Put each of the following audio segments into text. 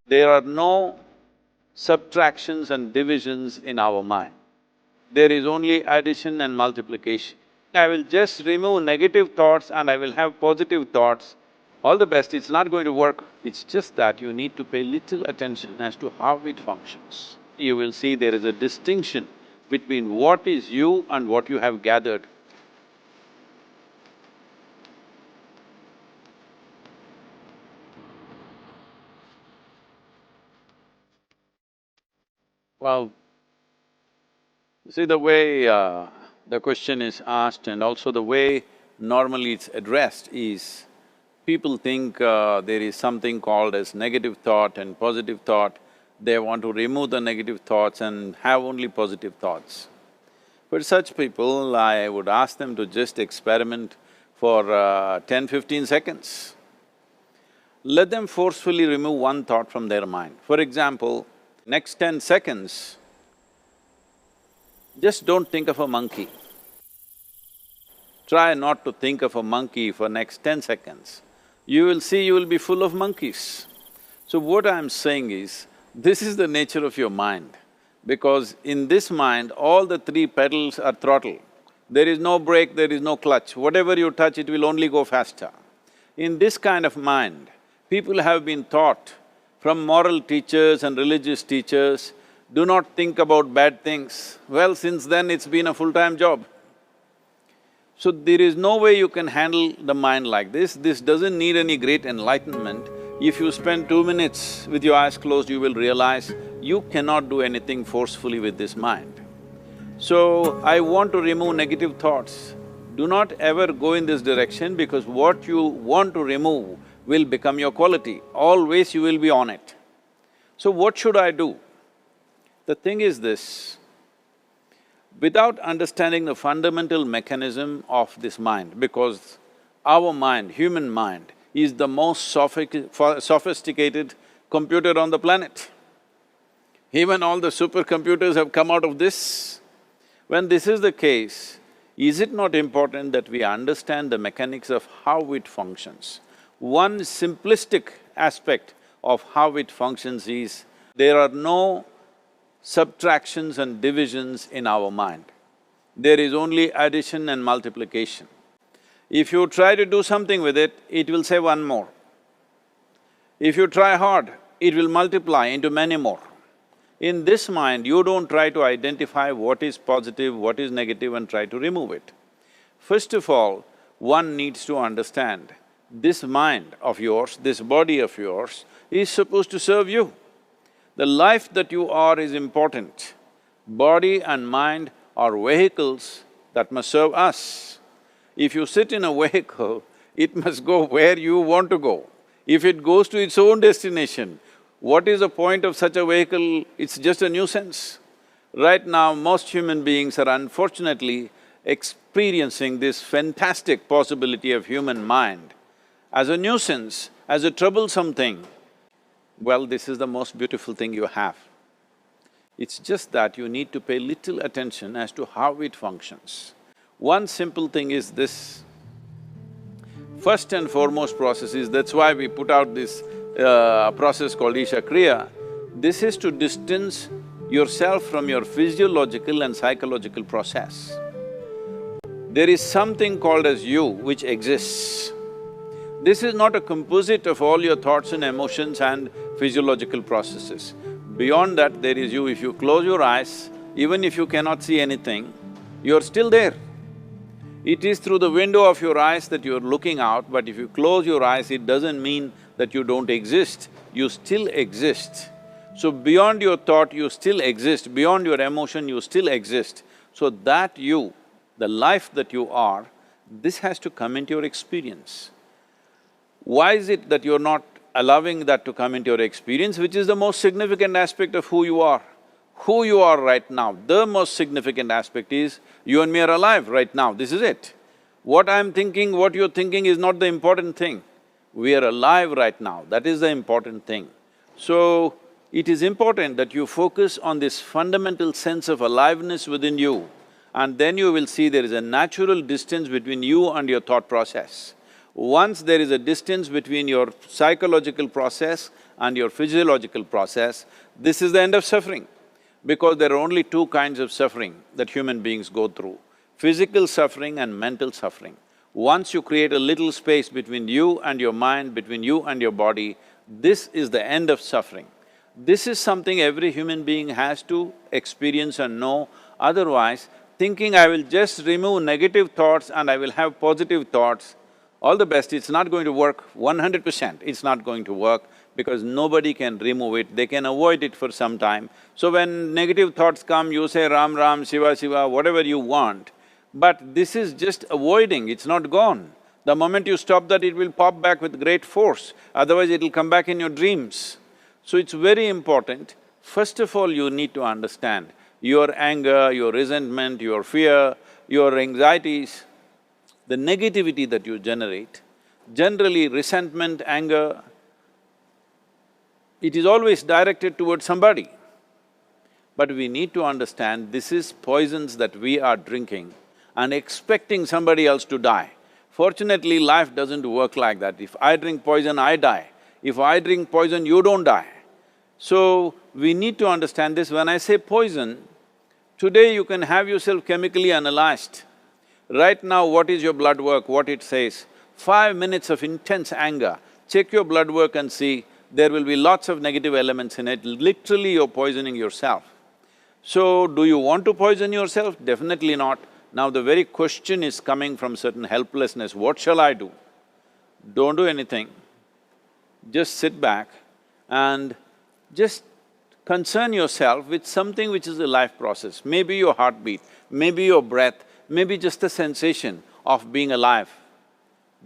There are no subtractions and divisions in our mind. There is only addition and multiplication. I will just remove negative thoughts and I will have positive thoughts. All the best, it's not going to work. It's just that you need to pay little attention as to how it functions. You will see there is a distinction between what is you and what you have gathered. Well, see the way the question is asked and also the way normally it's addressed is, people think there is something called as negative thought and positive thought. They want to remove the negative thoughts and have only positive thoughts. For such people, I would ask them to just experiment for 10-15 seconds. Let them forcefully remove one thought from their mind. For example, next 10 seconds, just don't think of a monkey. Try not to think of a monkey for next 10 seconds. You will see you will be full of monkeys. So what I'm saying is, this is the nature of your mind, because in this mind, all the three pedals are throttle. There is no brake, there is no clutch. Whatever you touch, it will only go faster. In this kind of mind, people have been taught from moral teachers and religious teachers, do not think about bad things. Well, since then it's been a full-time job. So there is no way you can handle the mind like this. This doesn't need any great enlightenment. If you spend 2 minutes with your eyes closed, you will realize you cannot do anything forcefully with this mind. So, I want to remove negative thoughts. Do not ever go in this direction, because what you want to remove will become your quality. Always you will be on it. So what should I do? The thing is this, without understanding the fundamental mechanism of this mind, because our mind, human mind, is the most sophisticated computer on the planet. Even all the supercomputers have come out of this. When this is the case, is it not important that we understand the mechanics of how it functions? One simplistic aspect of how it functions is, there are no subtractions and divisions in our mind. There is only addition and multiplication. If you try to do something with it, it will say one more. If you try hard, it will multiply into many more. In this mind, you don't try to identify what is positive, what is negative and try to remove it. First of all, one needs to understand, this mind of yours, this body of yours is supposed to serve you. The life that you are is important. Body and mind are vehicles that must serve us. If you sit in a vehicle, it must go where you want to go. If it goes to its own destination, what is the point of such a vehicle? It's just a nuisance. Right now, most human beings are unfortunately experiencing this fantastic possibility of human mind as a nuisance, as a troublesome thing. Well, this is the most beautiful thing you have. It's just that you need to pay little attention as to how it functions. One simple thing is this. First and foremost process is, that's why we put out this process called isha kriya. This is to distance yourself from your physiological and psychological process. There is something called as you which exists. This is not a composite of all your thoughts and emotions and physiological processes. Beyond that, there is you. If you close your eyes, even if you cannot see anything, you're still there. It is through the window of your eyes that you're looking out, but if you close your eyes, it doesn't mean that you don't exist, you still exist. So beyond your thought, you still exist, beyond your emotion, you still exist. So that you, the life that you are, this has to come into your experience. Why is it that you're not allowing that to come into your experience, which is the most significant aspect of who you are? Who you are right now, the most significant aspect is, you and me are alive right now, this is it. What I'm thinking, what you're thinking is not the important thing. We are alive right now, that is the important thing. So, it is important that you focus on this fundamental sense of aliveness within you, and then you will see there is a natural distance between you and your thought process. Once there is a distance between your psychological process and your physiological process, this is the end of suffering. Because there are only two kinds of suffering that human beings go through, physical suffering and mental suffering. Once you create a little space between you and your mind, between you and your body, this is the end of suffering. This is something every human being has to experience and know, otherwise thinking I will just remove negative thoughts and I will have positive thoughts, all the best, it's not going to work 100%, it's not going to work because nobody can remove it, they can avoid it for some time. So when negative thoughts come, you say Ram Ram, Shiva Shiva, whatever you want, but this is just avoiding, it's not gone. The moment you stop that, it will pop back with great force, otherwise it'll come back in your dreams. So it's very important, first of all you need to understand your anger, your resentment, your fear, your anxieties, the negativity that you generate. Generally resentment, anger, it is always directed towards somebody. But we need to understand this is poisons that we are drinking and expecting somebody else to die. Fortunately, life doesn't work like that. If I drink poison, I die. If I drink poison, you don't die. So, we need to understand this. When I say poison, today you can have yourself chemically analyzed. Right now, what is your blood work, what it says? 5 minutes of intense anger, check your blood work and see, there will be lots of negative elements in it, literally you're poisoning yourself. So, do you want to poison yourself? Definitely not. Now the very question is coming from certain helplessness, what shall I do? Don't do anything, just sit back and just concern yourself with something which is a life process. Maybe your heartbeat, maybe your breath, maybe just the sensation of being alive.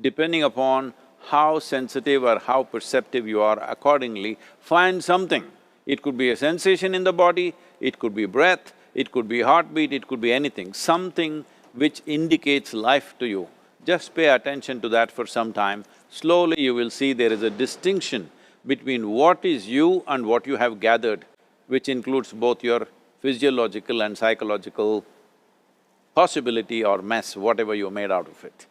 Depending upon how sensitive or how perceptive you are, accordingly, find something. It could be a sensation in the body, it could be breath, it could be heartbeat, it could be anything, something which indicates life to you. Just pay attention to that for some time. Slowly you will see there is a distinction between what is you and what you have gathered, which includes both your physiological and psychological possibility or mess, whatever you made out of it.